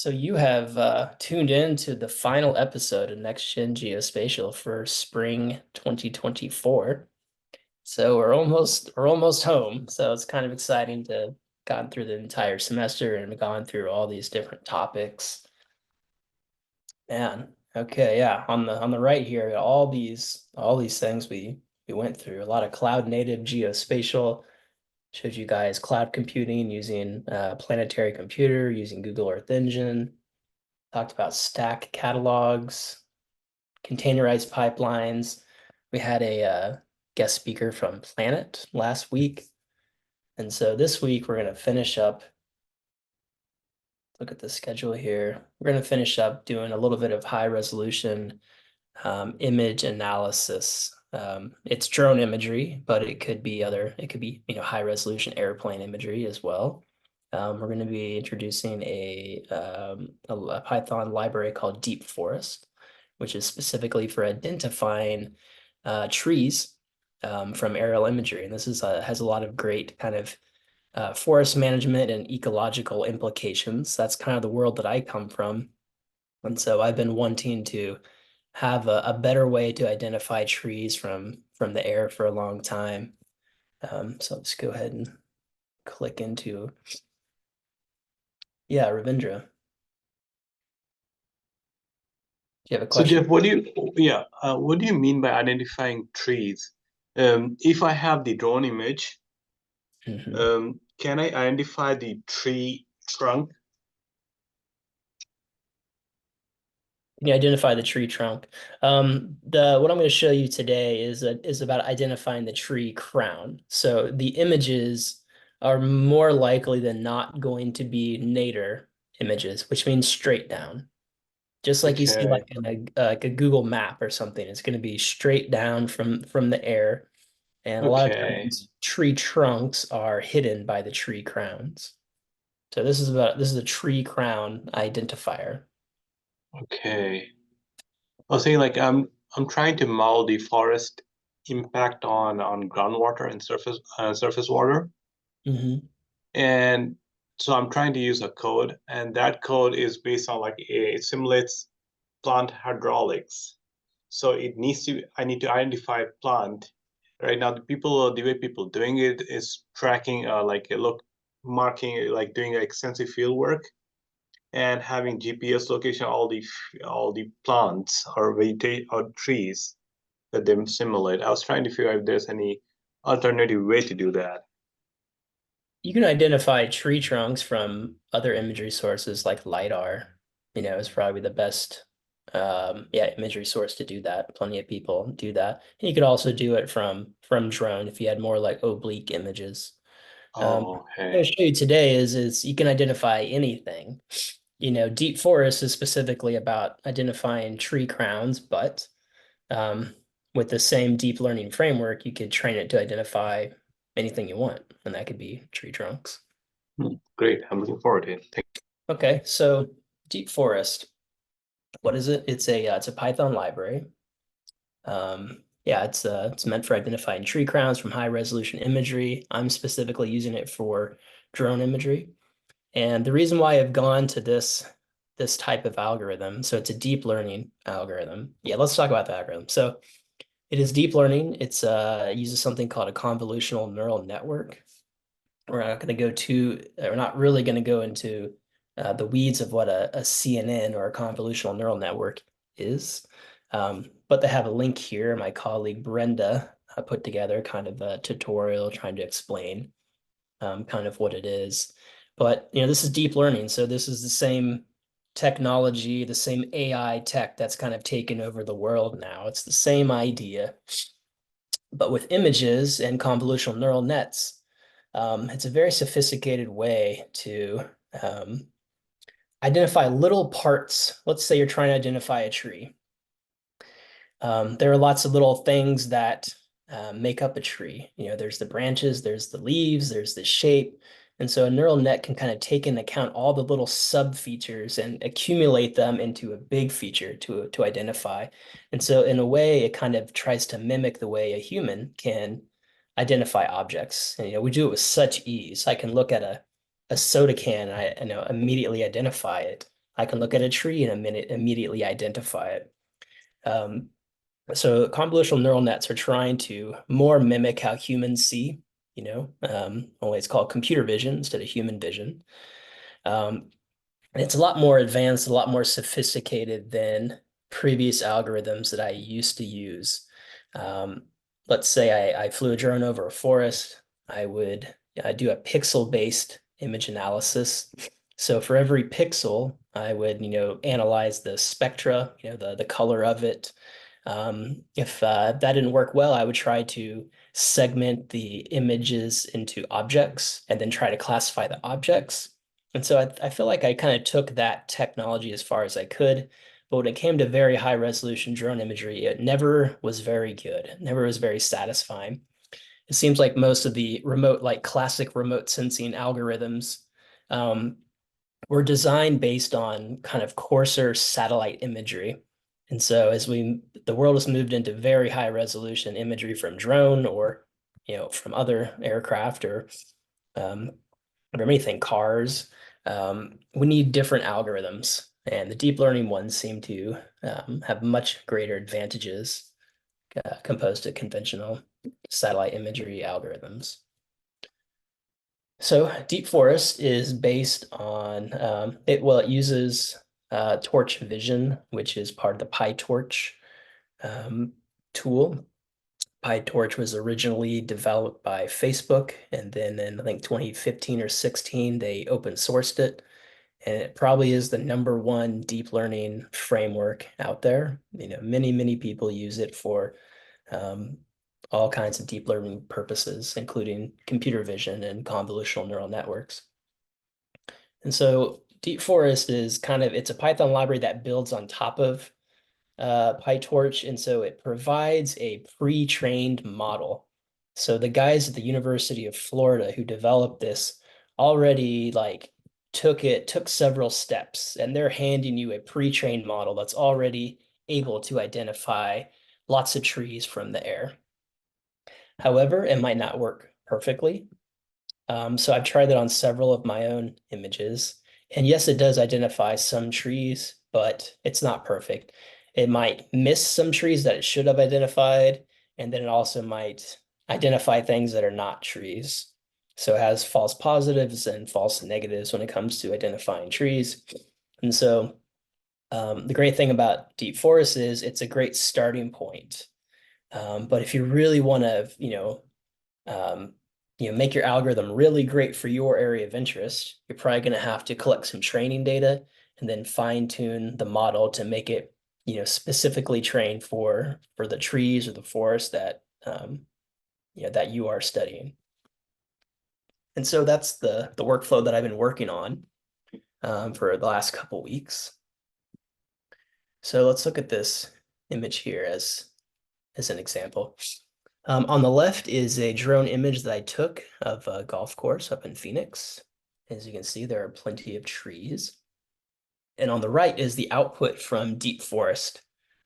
So you have tuned in to the final episode of NextGen Geospatial for spring 2024. So we're almost home. So it's kind of exciting to gone through the entire semester and gone through all these different topics. Man, okay, yeah. On the right here, all these things we went through. A lot of cloud native geospatial. Showed you guys cloud computing using planetary computer, using Google Earth Engine. Talked about stack catalogs, containerized pipelines. We had a guest speaker from Planet last week. And so this week we're going to finish up. Look at the schedule here. We're going to finish up doing a little bit of high resolution image analysis. It's drone imagery, but it could be, high resolution airplane imagery as well. We're going to be introducing a Python library called DeepForest, which is specifically for identifying trees from aerial imagery. And this has a lot of great kind of forest management and ecological implications. That's kind of the world that I come from. And so I've been wanting to have a better way to identify trees from the air for a long time. So let's go ahead and click into, yeah, Ravindra. Do you have a So question? Jeff, what do you mean by identifying trees? If I have the drone image, Mhm. can I identify the tree trunk? Can you identify the tree trunk? The what I'm going to show you today is about identifying the tree crown. So the images are more likely than not going to be nadir images, which means straight down. Just like you see Okay, like a Google map or something, it's going to be straight down from the air. And a lot of okay, times tree trunks are hidden by the tree crowns. So this is a tree crown identifier. okay. I was saying like I'm trying to model the forest impact on groundwater and surface water, Hmm. and so I'm trying to use a code, and that code is based on it simulates plant hydraulics. So I need to identify plant. Right now, the way people doing it is tracking, marking, like doing extensive field work and having GPS location all the plants or vegetate or trees that they simulate. I was trying to figure out if there's any alternative way to do that. You can identify tree trunks from other imagery sources like LiDAR, is probably the best yeah, imagery source to do that. Plenty of people do that. And you could also do it from drone if you had more like oblique images. Oh, What I'll okay. show you today is you can identify anything. Deep forest is specifically about identifying tree crowns, but um, with the same deep learning framework, you could train it to identify anything you want, and that could be tree trunks. Great. I'm looking forward to it. Okay, so deep forest, what is it? It's a Python library. Yeah, it's meant for identifying tree crowns from high resolution imagery. I'm specifically using it for drone imagery. And the reason why I've gone to this type of algorithm, so it's a deep learning algorithm. Yeah, let's talk about the algorithm. So it is deep learning. It uses something called a convolutional neural network. We're not really going to go into the weeds of what a CNN or a convolutional neural network is. But they have a link here. My colleague Brenda put together kind of a tutorial trying to explain kind of what it is. But this is deep learning, so this is the same technology, the same AI tech that's kind of taken over the world now. It's the same idea, but with images and convolutional neural nets. It's a very sophisticated way to identify little parts. Let's say you're trying to identify a tree. There are lots of little things that make up a tree. There's the branches, there's the leaves, there's the shape. And so a neural net can kind of take into account all the little sub features and accumulate them into a big feature to identify. And so in a way, it kind of tries to mimic the way a human can identify objects. And, we do it with such ease. I can look at a soda can and I immediately identify it. I can look at a tree in a minute, immediately identify it. Um, so convolutional neural nets are trying to more mimic how humans see, only it's called computer vision instead of human vision. Um, it's a lot more advanced, a lot more sophisticated than previous algorithms that I used to use. Um, let's say I flew a drone over a forest. I do a pixel-based image analysis. So for every pixel, I would, analyze the spectra, the color of it. If that didn't work well, I would try to segment the images into objects and then try to classify the objects. And so I feel like I kind of took that technology as far as I could. But when it came to very high resolution drone imagery, it never was very good. It never was very satisfying. It seems like most of the remote, like classic remote sensing algorithms, um, were designed based on kind of coarser satellite imagery. And so the world has moved into very high resolution imagery from drone or, from other aircraft um, or anything, cars, we need different algorithms. And the deep learning ones seem to have much greater advantages composed to conventional satellite imagery algorithms. So DeepForest is based on it uses torch vision, which is part of the PyTorch um, tool. PyTorch was originally developed by Facebook, and then in I think 2015 or 16, they open sourced it. And it probably is the number one deep learning framework out there. Many, many people use it for um, all kinds of deep learning purposes, including computer vision and convolutional neural networks. And so DeepForest is it's a Python library that builds on top of PyTorch, and so it provides a pre-trained model. So the guys at the University of Florida who developed this already took several steps, and they're handing you a pre-trained model that's already able to identify lots of trees from the air. However, it might not work perfectly. So I've tried that on several of my own images. And yes, it does identify some trees, but it's not perfect. It might miss some trees that it should have identified, and then it also might identify things that are not trees. So it has false positives and false negatives when it comes to identifying trees. And so the great thing about DeepForest is it's a great starting point. But if you really want to, um, make your algorithm really great for your area of interest, you're probably going to have to collect some training data and then fine tune the model to make it, specifically trained for the trees or the forest that you are studying. And so that's the workflow that I've been working on for the last couple weeks. So let's look at this image here as an example. On the left is a drone image that I took of a golf course up in Phoenix. As you can see, there are plenty of trees. And on the right is the output from DeepForest.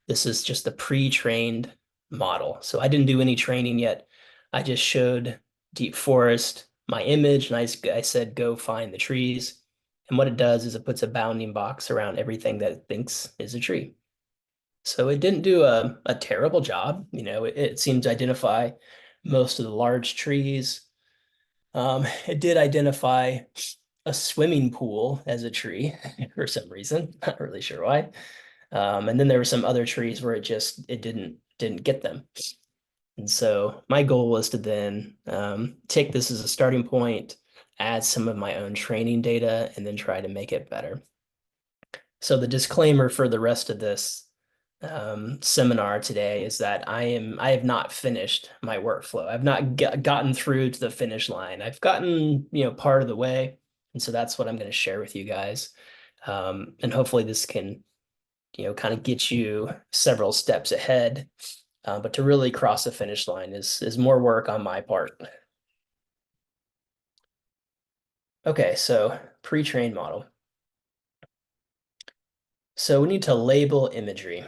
This is just the pre-trained model. So I didn't do any training yet. I just showed DeepForest my image, and I said, go find the trees. And what it does is it puts a bounding box around everything that it thinks is a tree. So it didn't do a terrible job. It seemed to identify most of the large trees. It did identify a swimming pool as a tree for some reason. Not really sure why. And then there were some other trees where it didn't get them. And so my goal was to then take this as a starting point, add some of my own training data, and then try to make it better. So the disclaimer for the rest of this seminar today is that I have not finished my workflow. I've not gotten through to the finish line. I've gotten, part of the way. And so that's what I'm going to share with you guys. And hopefully this can, kind of get you several steps ahead. But to really cross the finish line is more work on my part. Okay, so pre-trained model. So we need to label imagery.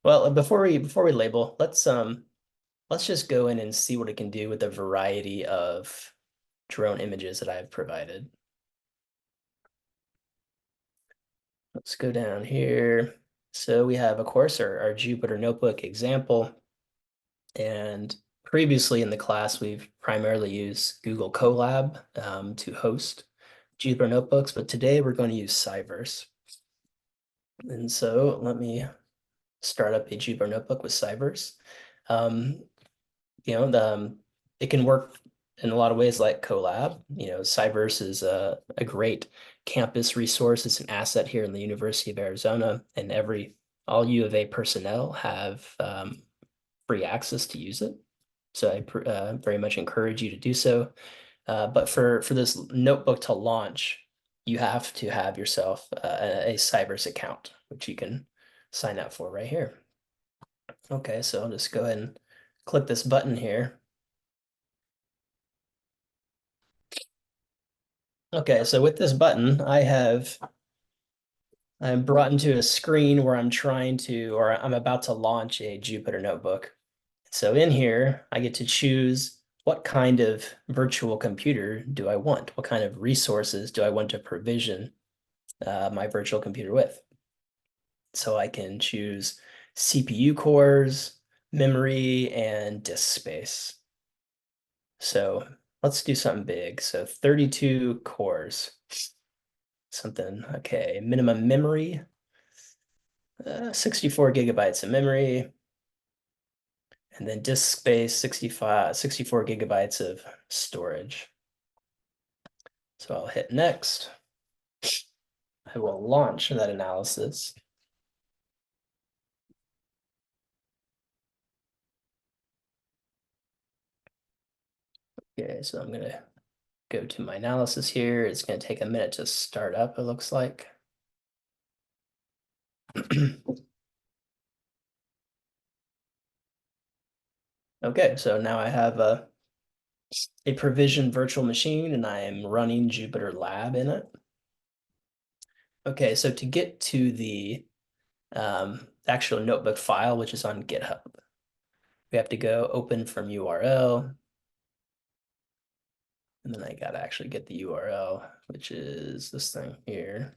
Well, before we label, let's just go in and see what it can do with the variety of drone images that I've provided. Let's go down here. So we have, of course, our Jupyter Notebook example. And previously in the class, we've primarily used Google Colab to host Jupyter Notebooks, but today we're going to use Cyverse. And so let me start up a Jupyter Notebook with Cyverse. Um, it can work in a lot of ways like Colab. Cyverse is a great campus resource. It's an asset here in the University of Arizona, and all U of A personnel have free access to use it. So I very much encourage you to do so. But for this notebook to launch, you have to have yourself a Cyverse account, which you can sign up for right here. Okay, so I'll just go ahead and click this button here. Okay, so with this button, I'm brought into a screen where I'm about to launch a Jupyter notebook. So in here, I get to choose what kind of virtual computer do I want? What kind of resources do I want to provision my virtual computer with? So I can choose CPU cores, memory, and disk space. So let's do something big. So 32 cores. Okay, minimum memory, 64 gigabytes of memory, and then disk space, 64 gigabytes of storage. So I'll hit next. I will launch that analysis. Okay, so I'm gonna go to my analysis here. It's gonna take a minute to start up, it looks like. Okay, so now I have a provisioned virtual machine and I am running Jupyter Lab in it. Okay, so to get to the actual notebook file, which is on GitHub, we have to go open from URL. And then I gotta actually get the URL, which is this thing here.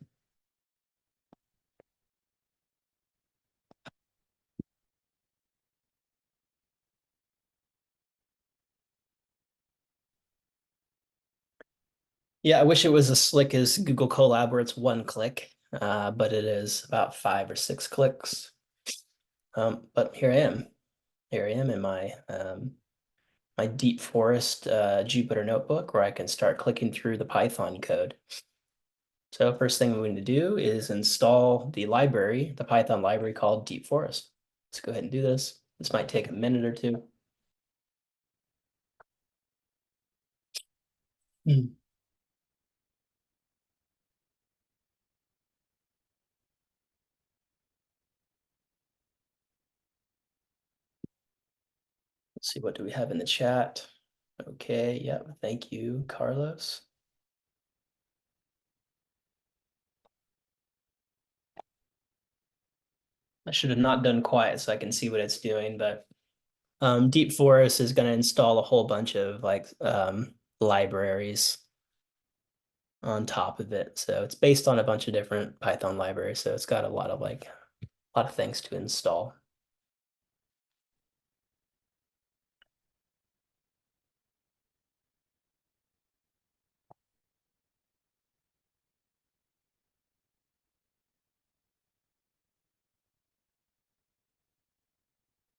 Yeah, I wish it was as slick as Google Colab where it's one click, but it is about 5 or 6 clicks. But here I am. Here I am in my DeepForest Jupyter notebook where I can start clicking through the Python code. So first thing we're going to do is install the Python library called DeepForest. Let's go ahead and do this. This might take a minute or two. Let's see, what do we have in the chat? Okay, yeah, thank you, Carlos. I should have not done quiet so I can see what it's doing, but DeepForest is going to install a whole bunch of libraries on top of it. So it's based on a bunch of different Python libraries. So it's got a lot of things to install.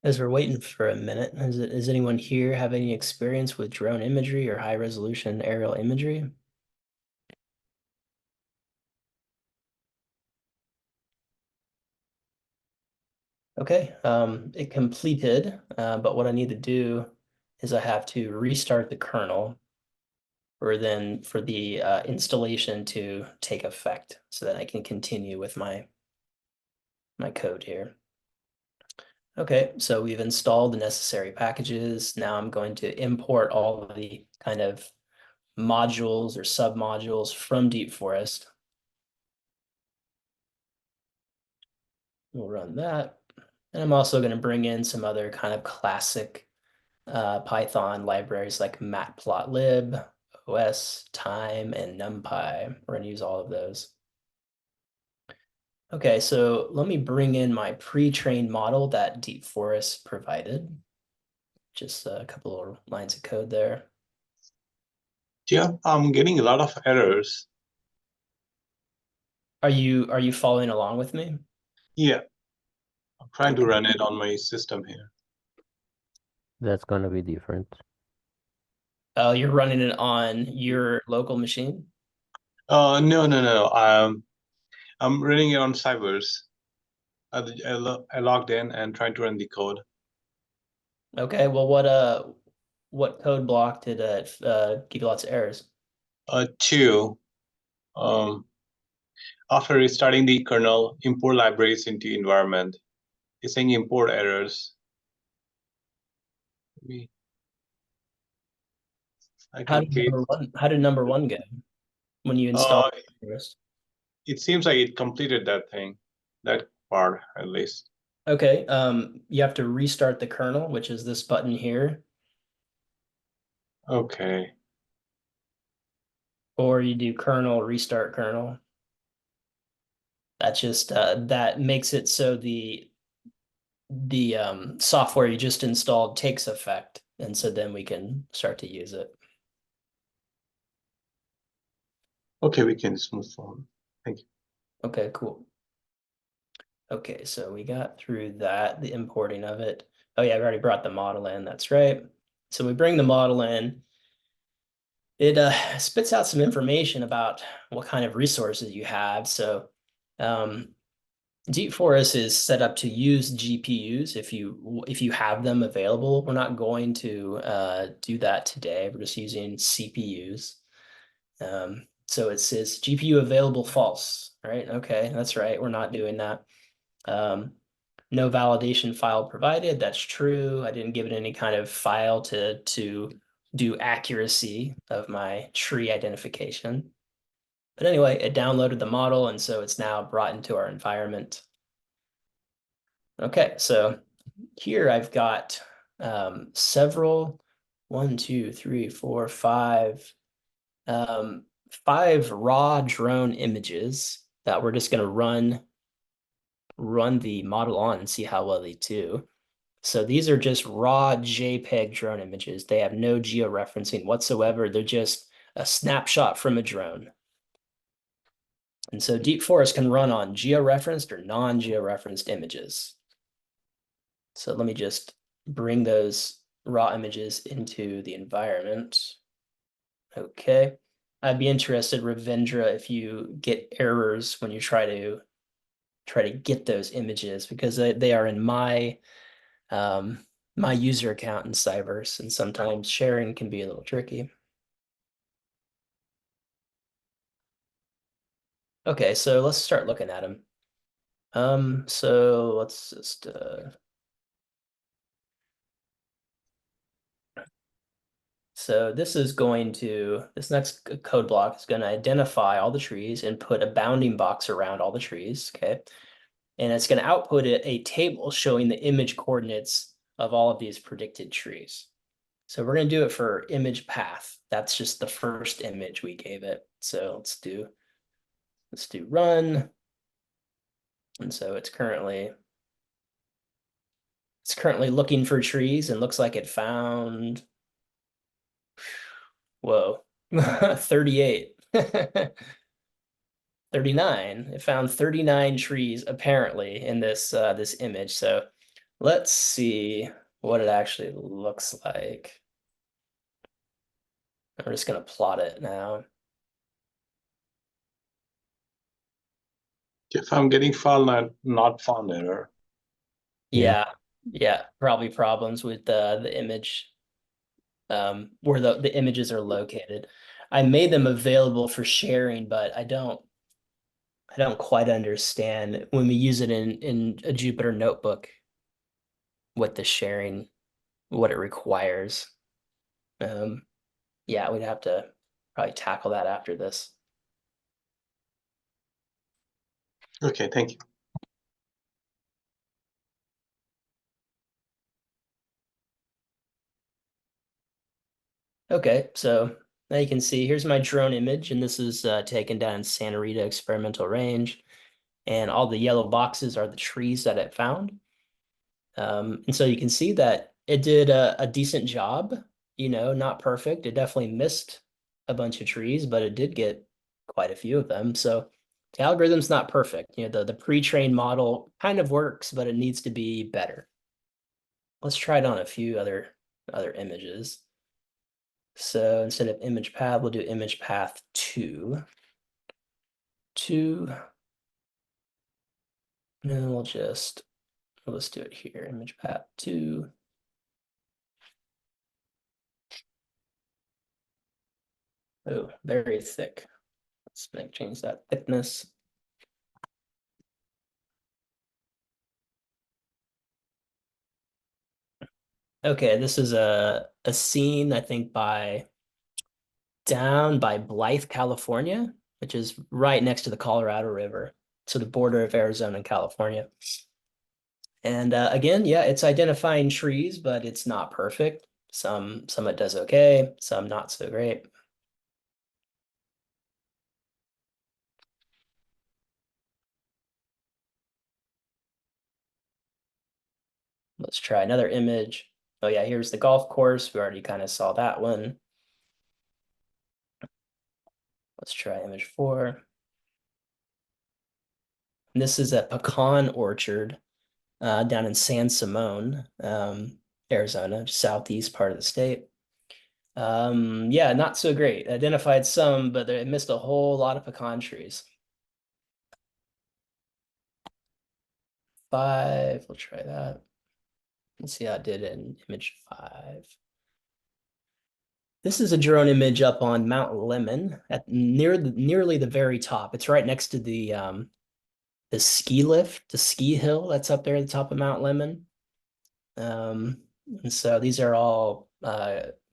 As we're waiting for a minute, does anyone here have any experience with drone imagery or high resolution aerial imagery? Okay, it completed, but what I need to do is I have to restart the kernel for the installation to take effect so that I can continue with my code here. Okay, so we've installed the necessary packages. Now I'm going to import all of the kind of modules or submodules from DeepForest. We'll run that. And I'm also going to bring in some other kind of classic Python libraries like matplotlib, OS, time, and NumPy. We're going to use all of those. Okay, so let me bring in my pre-trained model that DeepForest provided. Just a couple of lines of code there. Yeah, I'm getting a lot of errors. Are you following along with me? Yeah, I'm trying to Okay. run it on my system here. That's gonna be different. Oh, you're running it on your local machine? No, no, no. I'm running it on Cybers. I logged in and trying to run the code. Okay, well what code block did give you lots of errors? Two. Um, After restarting the kernel, import libraries into environment. It's saying import errors. Maybe I How can did paste. number one go when you installed Uh, it first? it seems like it completed that thing, that part at least. Okay, you have to restart the kernel, which is this button here, Okay. or you do kernel, restart kernel. That just that makes it so the software you just installed takes effect, and so then we can start to use it. Okay, we can just move forward. Thank you. Okay, cool. Okay, so we got through that, the importing of it. Oh yeah, I've already brought the model in, that's right. So we bring the model in. It spits out some information about what kind of resources you have. So DeepForest is set up to use GPUs if you have them available. We're not going to do that today. We're just using CPUs. So it says GPU available false, right? Okay, that's right. We're not doing that. Um, no validation file provided. That's true. I didn't give it any kind of file to do accuracy of my tree identification. But anyway, it downloaded the model, and so it's now brought into our environment. Okay, so here I've got several, one, two, three, four, five raw drone images that we're just going to run the model on and see how well they do. So these are just raw JPEG drone images. They have no georeferencing whatsoever. They're just a snapshot from a drone. And so DeepForest can run on georeferenced or non-georeferenced images. So let me just bring those raw images into the environment. Okay. I'd be interested, Ravindra, if you get errors when you try to get those images, because they are in my user account in Cyverse, and sometimes sharing can be a little tricky. Okay, so let's start looking at them. So let's just so this next code block is going to identify all the trees and put a bounding box around all the trees, okay? And it's going to output a table showing the image coordinates of all of these predicted trees. So we're going to do it for image path. That's just the first image we gave it. So let's do run. And so it's currently looking for trees and looks like it found, whoa, 38. 39. It found 39 trees apparently in this image. So let's see what it actually looks like. I'm just gonna plot it now. If I'm getting file not found error. Yeah, yeah, probably problems with the image, where the images are located. I made them available for sharing, but I don't quite understand when we use it in a Jupyter notebook what the sharing, what it requires. Um, yeah, we'd have to probably tackle that after this. Okay, thank you. Okay, so now you can see here's my drone image, and this is taken down in Santa Rita Experimental Range. and all the yellow boxes are the trees that it found. And so you can see that it did a decent job, not perfect. It definitely missed a bunch of trees, but it did get quite a few of them. So the algorithm's not perfect. The pre-trained model kind of works, but it needs to be better. Let's try it on a few other images. So instead of image path, we'll do image path 2. 2. And then let's do it here, image path 2. Oh, very thick. Let's change that thickness. Okay, this is a scene, I think, down by Blythe, California, which is right next to the Colorado River. So the border of Arizona and California. And again, yeah, it's identifying trees, but it's not perfect. Some it does okay, some not so great. Let's try another image. Oh yeah, here's the golf course. We already kind of saw that one. Let's try image 4. And this is a pecan orchard down in San Simon, Arizona, southeast part of the state. Yeah, not so great. Identified some, but it missed a whole lot of pecan trees. 5, we'll try that. Let's see how it did in image 5. This is a drone image up on Mount Lemmon at nearly the very top. It's right next to the ski lift, the ski hill that's up there at the top of Mount Lemmon. And so these are all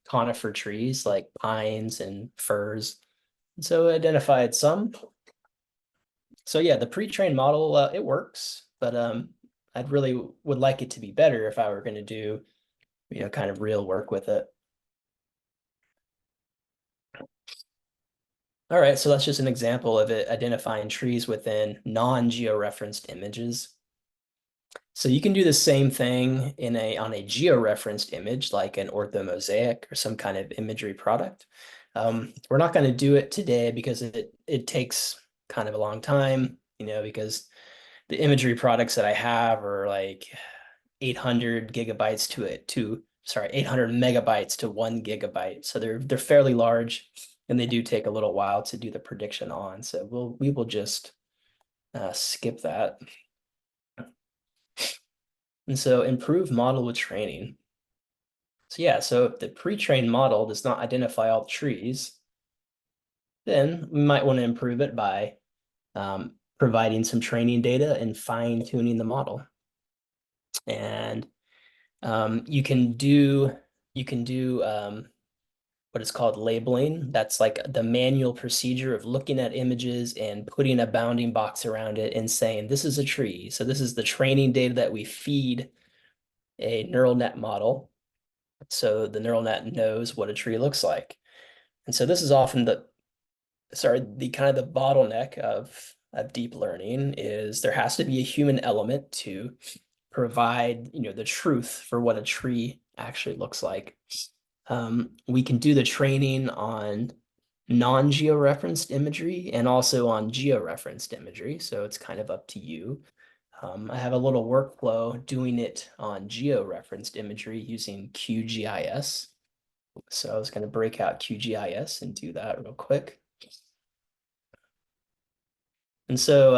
conifer trees like pines and firs. And so identified some. So yeah, the pre-trained model, it works, but I'd really would like it to be better if I were going to do, kind of real work with it. All right, so that's just an example of it identifying trees within non-georeferenced images. So you can do the same thing on a georeferenced image, like an orthomosaic or some kind of imagery product. We're not going to do it today because it takes kind of a long time, because the imagery products that I have are like 800 gigabytes to 800 megabytes to 1 gigabyte. So they're fairly large, and they do take a little while to do the prediction on. So we will just skip that. And so improve model with training. So yeah, so if the pre-trained model does not identify all the trees, then we might want to improve it by providing some training data and fine-tuning the model. And you can do what is called labeling. That's like the manual procedure of looking at images and putting a bounding box around it and saying, this is a tree. So this is the training data that we feed a neural net model. So the neural net knows what a tree looks like. And so this is often the kind of the bottleneck of deep learning is there has to be a human element to provide, the truth for what a tree actually looks like. We can do the training on non-georeferenced imagery and also on georeferenced imagery. So it's kind of up to you. I have a little workflow doing it on georeferenced imagery using QGIS. So I was going to break out QGIS and do that real quick. And so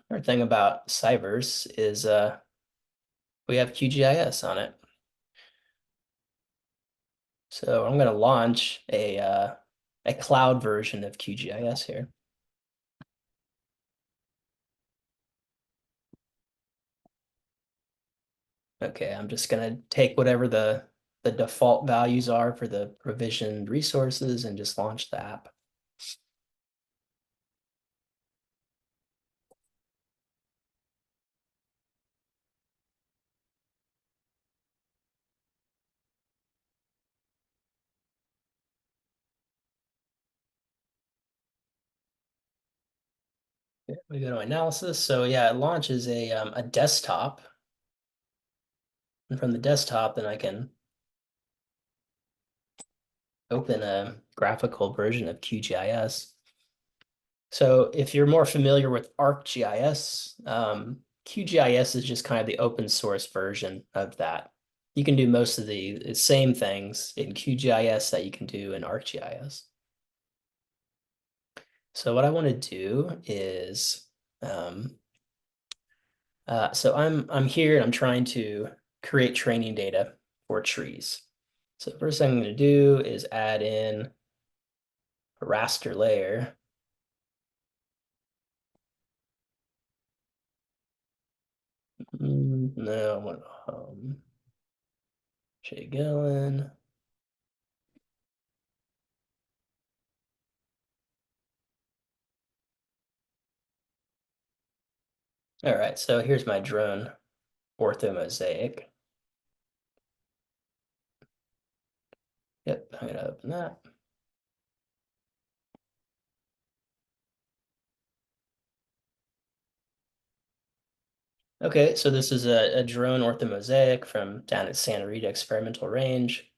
our thing about Cyverse is we have QGIS on it. So I'm going to launch a cloud version of QGIS here. Okay, I'm just going to take whatever the default values are for the provisioned resources and just launch the app. We go to analysis. So yeah, it launches a desktop. And from the desktop, then I can open a graphical version of QGIS. So if you're more familiar with ArcGIS, QGIS is just kind of the open source version of that. You can do most of the same things in QGIS that you can do in ArcGIS. So what I want to do is, so I'm here and I'm trying to create training data for trees. So first thing I'm going to do is add in a raster layer. No, I want Jay Gillan. All right, so here's my drone orthomosaic. Yep, I'm gonna open that. Okay, so this is a drone orthomosaic from down at Santa Rita Experimental Range.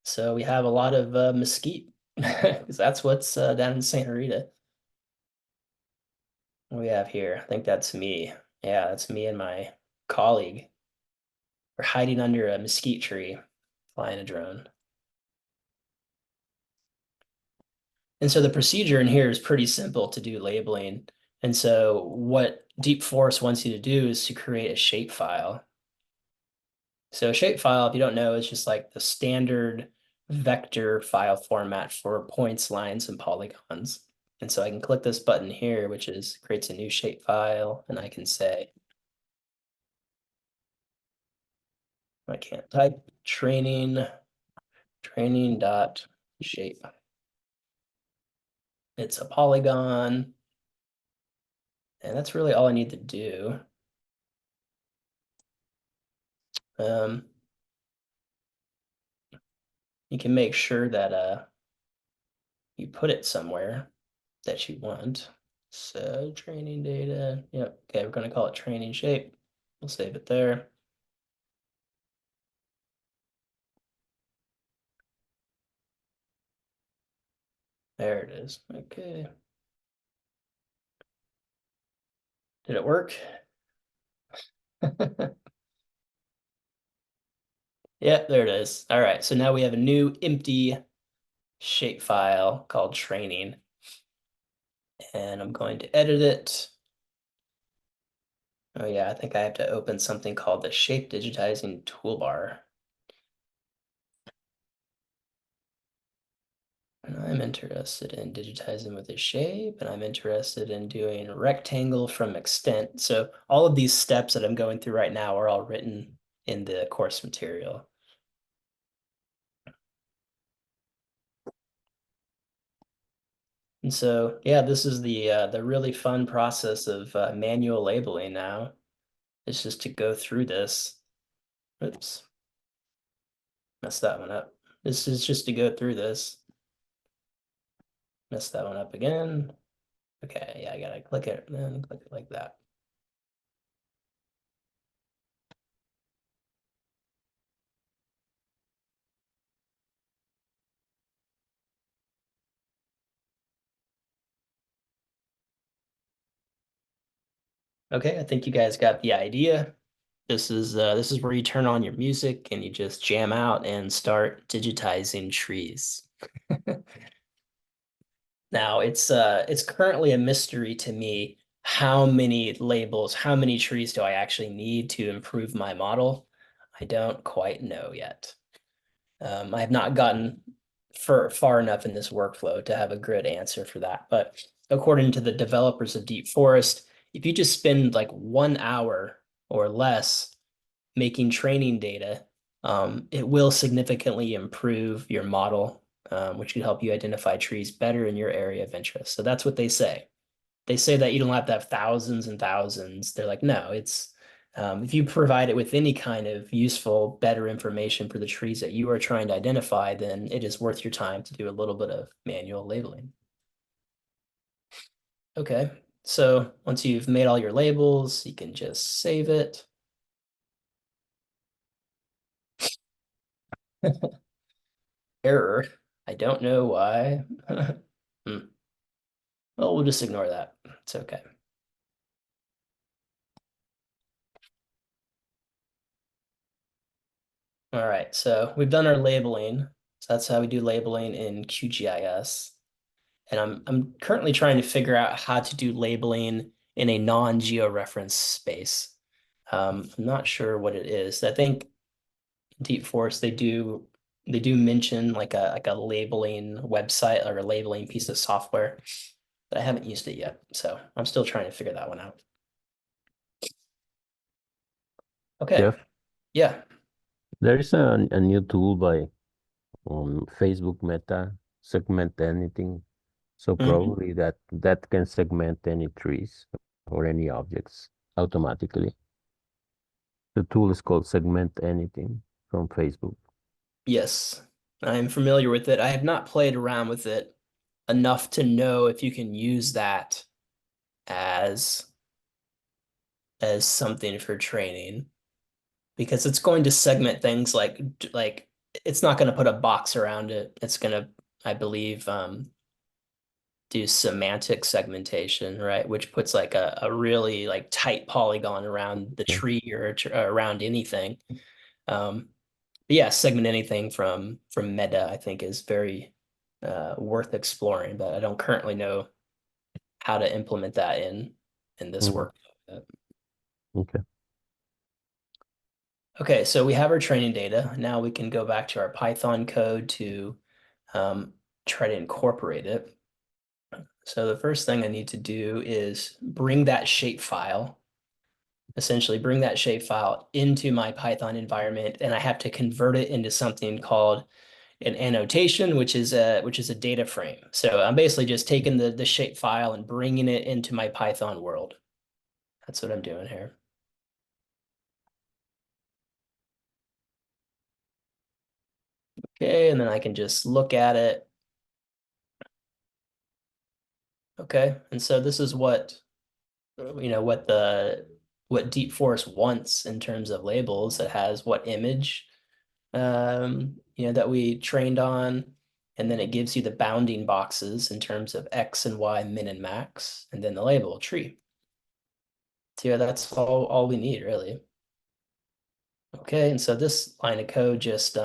So we have a lot of mesquite, because that's what's down in Santa Rita. What do we have here? I think that's me. Yeah, that's me and my colleague. We're hiding under a mesquite tree, flying a drone. And so the procedure in here is pretty simple to do labeling. And so what DeepForest wants you to do is to create a shapefile. So a shapefile, if you don't know, is just like the standard vector file format for points, lines, and polygons. And so I can click this button here, which is creates a new shapefile, and I can say, I can't type training dot shape. It's a polygon, and that's really all I need to do. You can make sure that you put it somewhere that you want. So training data, yep. Okay, we're gonna call it training shape. We'll save it there. There it is. Okay. Did it work? Yeah, there it is. All right, so now we have a new empty shapefile called training. And I'm going to edit it. Oh yeah, I think I have to open something called the shape digitizing toolbar. And I'm interested in digitizing with a shape, and I'm interested in doing rectangle from extent. So all of these steps that I'm going through right now are all written in the course material. And so, yeah, this is the really fun process of manual labeling now. It's just to go through this. Oops, messed that one up. This is just to go through this. Messed that one up again. Okay, yeah, I gotta click it and then click it like that. Okay, I think you guys got the idea. This is where you turn on your music and you just jam out and start digitizing trees. Now it's currently a mystery to me how many labels, how many trees do I actually need to improve my model? I don't quite know yet. I have not gotten far enough in this workflow to have a good answer for that. But according to the developers of DeepForest, if you just spend like 1 hour or less making training data, it will significantly improve your model, which can help you identify trees better in your area of interest. So that's what they say. They say that you don't have to have thousands and thousands. They're like, no, it's if you provide it with any kind of useful, better information for the trees that you are trying to identify, then it is worth your time to do a little bit of manual labeling. Okay, So once you've made all your labels, you can just save it. Error. I don't know why. Well, we'll just ignore that. It's okay. All right, so we've done our labeling. So that's how we do labeling in QGIS. And I'm currently trying to figure out how to do labeling in a non-georeference space. I'm not sure what it is. I think DeepForest they do mention like a labeling website or a labeling piece of software, but I haven't used it yet. So I'm still trying to figure that one out. Okay. Jeff, Yeah. there is a new tool by Facebook Meta, segment anything. So Mhm. probably that can segment any trees or any objects automatically. The tool is called Segment Anything from Facebook. Yes, I'm familiar with it. I have not played around with it enough to know if you can use that as something for training because it's going to segment things like it's not going to put a box around it. It's going to, I believe, do semantic segmentation, right? Which puts like a really like tight polygon around the Yeah. tree or around anything. But yeah, segment anything from Meta, I think is very worth exploring, but I don't currently know how to implement that in this Mm, work. okay. Okay, so we have our training data. Now we can go back to our Python code to um, try to incorporate it. So the first thing I need to do is bring that shape file, essentially bring that shape file into my Python environment, and I have to convert it into something called an annotation, which is a data frame. So I'm basically just taking the shape file and bringing it into my Python world. That's what I'm doing here. Okay, and then I can just look at it. Okay, and so this is what DeepForest wants in terms of labels. It has what image that we trained on, and then it gives you the bounding boxes in terms of X and Y, min and max, and then the label tree. So yeah, that's all we need really. Okay, and so this line of code just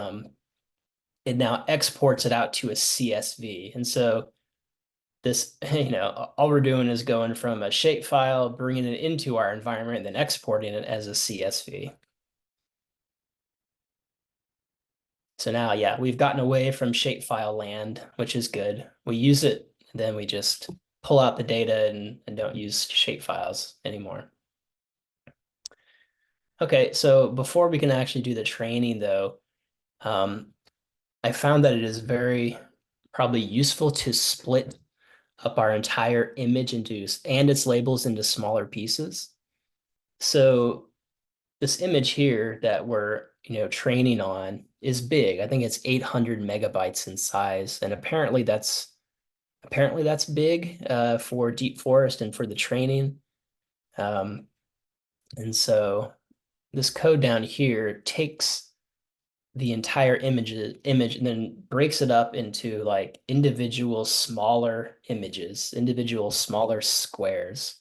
it now exports it out to a CSV. And so this, all we're doing is going from a shape file, bringing it into our environment, and then exporting it as a CSV. So now, yeah, we've gotten away from shapefile land, which is good. We use it, and then we just pull out the data and don't use shapefiles anymore. Okay, so before we can actually do the training though, um, I found that it is very probably useful to split up our entire image and its labels into smaller pieces. So this image here that we're, training on is big. I think it's 800 megabytes in size, and apparently that's big for DeepForest and for the training. Um, and so this code down here takes the entire image and then breaks it up into like individual smaller images, individual smaller squares,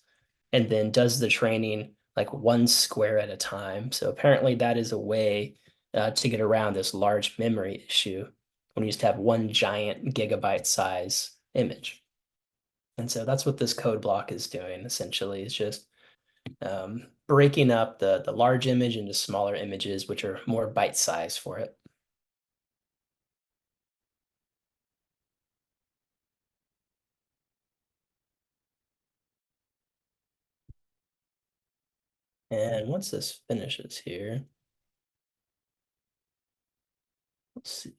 and then does the training like one square at a time. So apparently that is a way to get around this large memory issue when we used to have one giant gigabyte size image. And so that's what this code block is doing essentially. It's just breaking up the large image into smaller images, which are more bite size for it. And once this finishes here, let's see.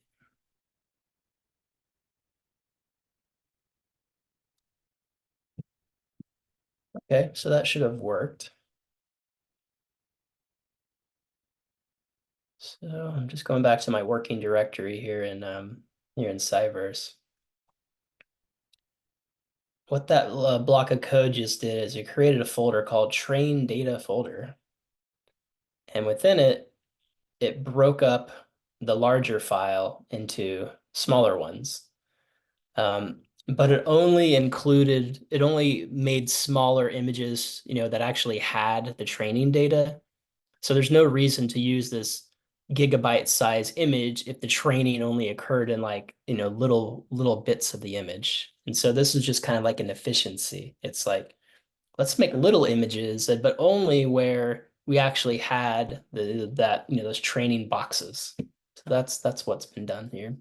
Okay, so that should have worked. So I'm just going back to my working directory here in Cyverse. what that block of code just did is it created a folder called train data folder. And within it, it broke up the larger file into smaller ones. But it only made smaller images, that actually had the training data. So there's no reason to use this gigabyte size image if the training only occurred in little bits of the image. And so this is just kind of like an efficiency. It's like, let's make little images, but only where we actually had those training boxes. So that's what's been done here.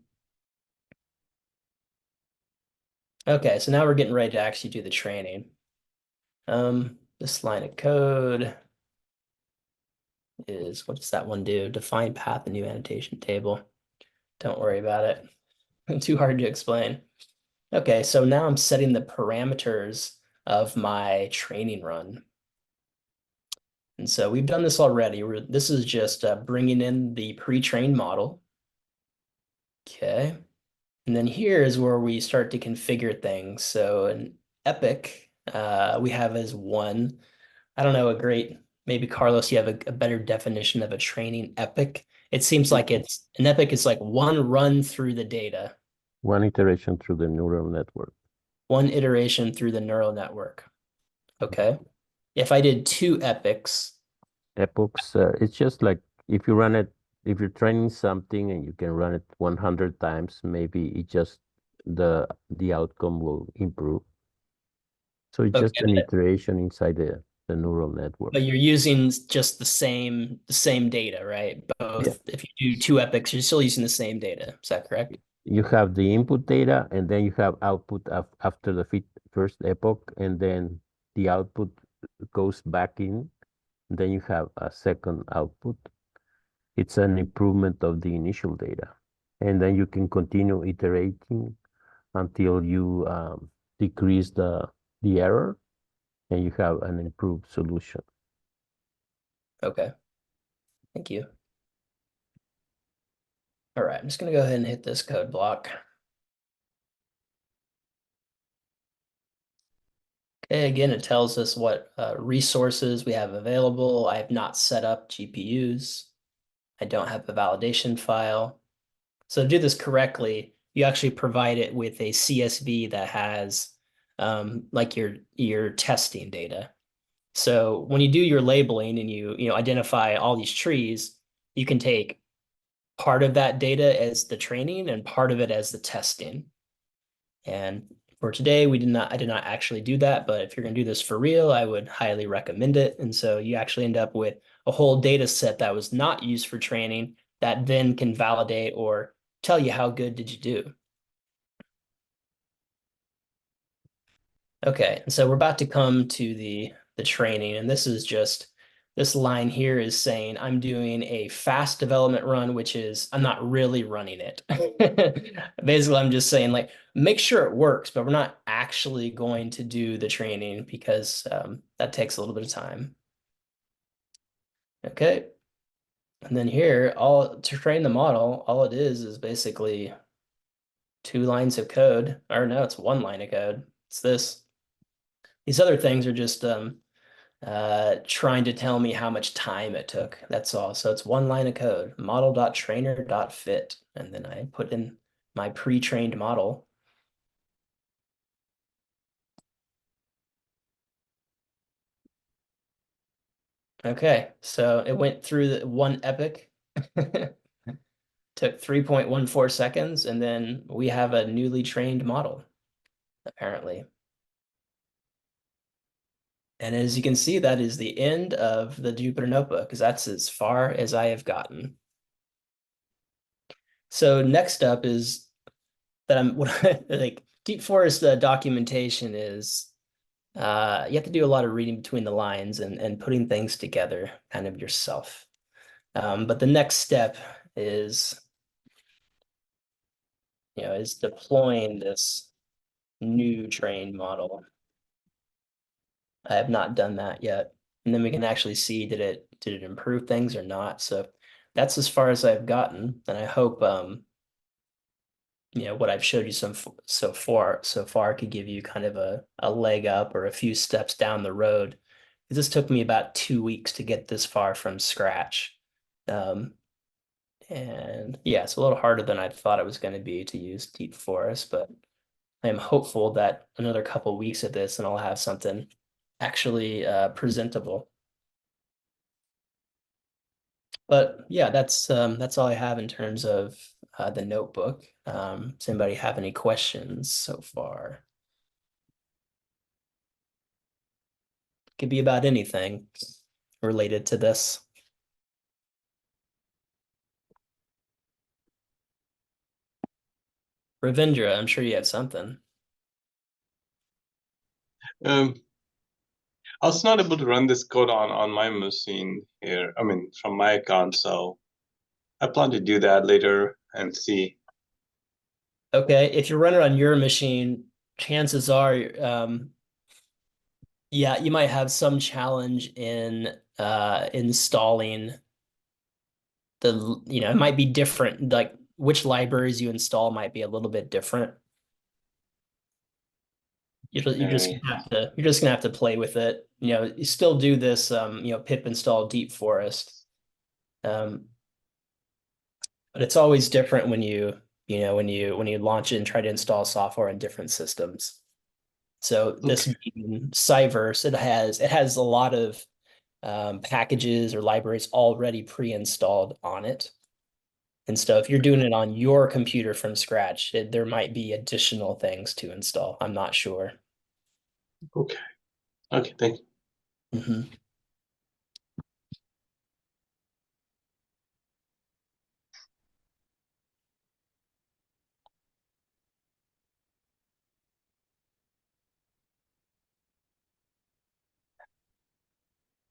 Okay, so now we're getting ready to actually do the training. This line of code is, what does that one do? Define path in new annotation table. Don't worry about it. Too hard to explain. Okay, so now I'm setting the parameters of my training run. And so we've done this already. This is just bringing in the pre-trained model. Okay. And then here is where we start to configure things. So an epic we have as one. I don't know, maybe Carlos, you have a better definition of a training epic. It seems like an epic is like one run through the data. One iteration through the neural network. One iteration through the neural network. Okay. If I did two epics. Epochs, it's just like if you're training something and you can run it 100 times, maybe the outcome will improve. So it's just an iteration inside the neural network. But you're using just the same data, right? Both. Yeah. If you do two epics, you're still using the same data. Is that correct? You have the input data, and then you have output after the first epoch, and then the output goes back in. Then you have a second output. It's an improvement of the initial data. And then you can continue iterating until you decrease the error, and you have an improved solution. Okay. Thank you. All right, I'm just going to go ahead and hit this code block. Okay, again, it tells us what resources we have available. I have not set up GPUs. I don't have a validation file. So to do this correctly, you actually provide it with a CSV that has like your testing data. So when you do your labeling and you identify all these trees, you can take part of that data as the training and part of it as the testing. And for today, I did not actually do that, but if you're going to do this for real, I would highly recommend it. And so you actually end up with a whole data set that was not used for training that then can validate or tell you how good did you do. Okay, and so we're about to come to the training, and this line here is saying I'm doing a fast development run, which is I'm not really running it. Basically, I'm just saying like make sure it works, but we're not actually going to do the training because that takes a little bit of time. Okay, and then here, to train the model, all it is basically 2 lines of code, or no, it's 1 line of code. It's this. These other things are just trying to tell me how much time it took. That's all. So it's 1 line of code, model.trainer.fit. And then I put in my pre-trained model. Okay, so it went through the 1 epoch. Took 3.14 seconds, and then we have a newly trained model, apparently. And as you can see, that is the end of the Jupyter Notebook, because that's as far as I have gotten. So next up is that like DeepForest documentation is you have to do a lot of reading between the lines and putting things together kind of yourself. But the next step is deploying this new trained model. I have not done that yet. And then we can actually see did it improve things or not. So that's as far as I've gotten. And I hope what I've showed you so far could give you kind of a leg up or a few steps down the road. This took me about 2 weeks to get this far from scratch. And yeah, it's a little harder than I thought it was going to be to use DeepForest, but I am hopeful that another couple weeks of this and I'll have something actually presentable. But yeah, that's all I have in terms of the notebook. Does anybody have any questions so far? Could be about anything related to this. Ravindra, I'm sure you have something. I was not able to run this code on my machine here. I mean, from my account, so I plan to do that later and see. Okay, if you run it on your machine, chances are, yeah, you might have some challenge in installing it might be different, like which libraries you install might be a little bit different. You're just gonna have to play with it. You still do this pip install DeepForest. But it's always different when you launch it and try to install software on different systems. So this being Cyverse, it has a lot of packages or libraries already pre-installed on it. And so if you're doing it on your computer from scratch, there might be additional things to install. I'm not sure. Okay. Okay, thank you. Mm-hmm.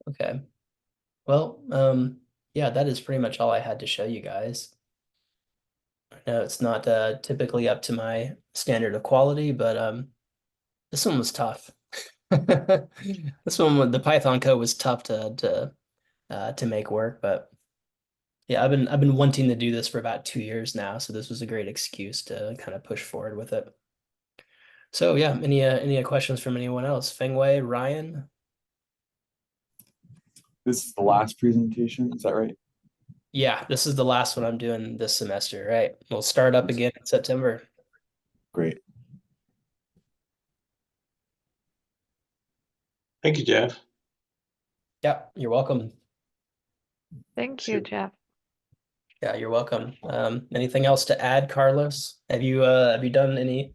Okay. Well, yeah, that is pretty much all I had to show you guys. I know it's not typically up to my standard of quality, but this one was tough. The Python code was tough to make work, but yeah, I've been wanting to do this for about 2 years now, so this was a great excuse to kind of push forward with it. So yeah, any questions from anyone else? Fengwei, Ryan? This is the last presentation, is that right? Yeah, this is the last one I'm doing this semester, right? We'll start up again in September. Great. Thank you, Jeff. Yeah, you're welcome. Thank you, Jeff. Yeah, you're welcome. Anything else to add, Carlos? Have you done any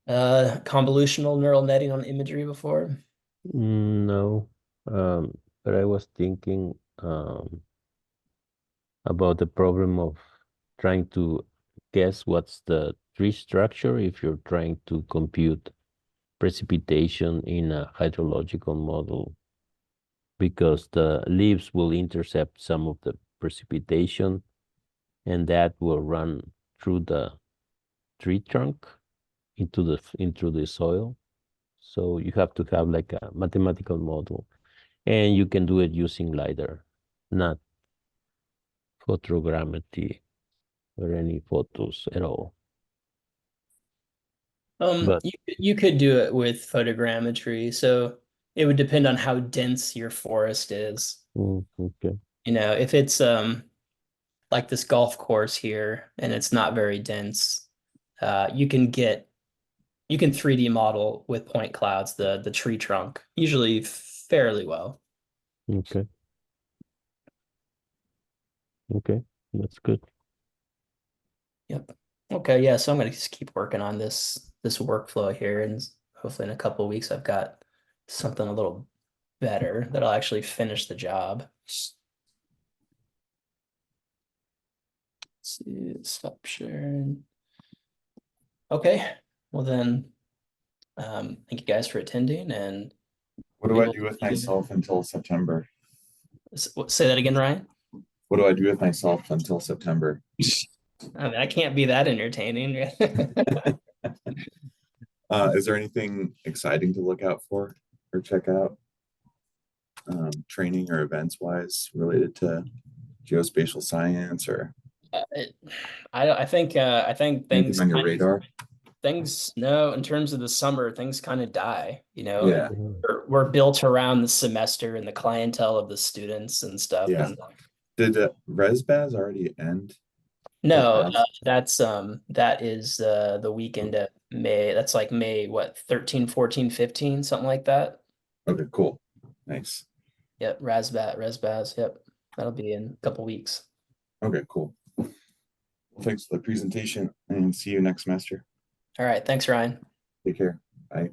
convolutional neural netting on imagery before? No, but I was thinking about the problem of trying to guess what's the tree structure if you're trying to compute precipitation in a hydrological model, because the leaves will intercept some of the precipitation and that will run through the tree trunk into the soil. So you have to have like a mathematical model, and you can do it using LiDAR, not photogrammetry or any photos at all. But You could do it with photogrammetry, so it would depend on how dense your forest is. okay. If it's like this golf course here and it's not very dense, you can 3D model with point clouds the tree trunk, usually fairly well. Okay. Okay, that's good. Yep. Okay, yeah, so I'm gonna just keep working on this workflow here, and hopefully in a couple of weeks I've got something a little better that'll actually finish the job. Let's see, stop sharing. Okay, well then, thank you guys for attending, and What do I do with myself until September? say that again, Ryan. What do I do with myself until September? I mean, I can't be that entertaining. Is there anything exciting to look out for or check out? Training or events wise related to geospatial science or? I think Anything things on your radar? no, in terms of the summer, things kind of die, you know. Yeah, We're built around the semester and the clientele of the students and stuff. Yeah. And did ResBaz already end? no, past? that is the weekend of May. That's like May, what, 13, 14, 15, something like that. Okay, cool. Nice. Yep, Razbaz. Yep. That'll be in a couple weeks. Okay, cool. Well, thanks for the presentation and see you next semester. All right. Thanks, Ryan. Take care. Bye.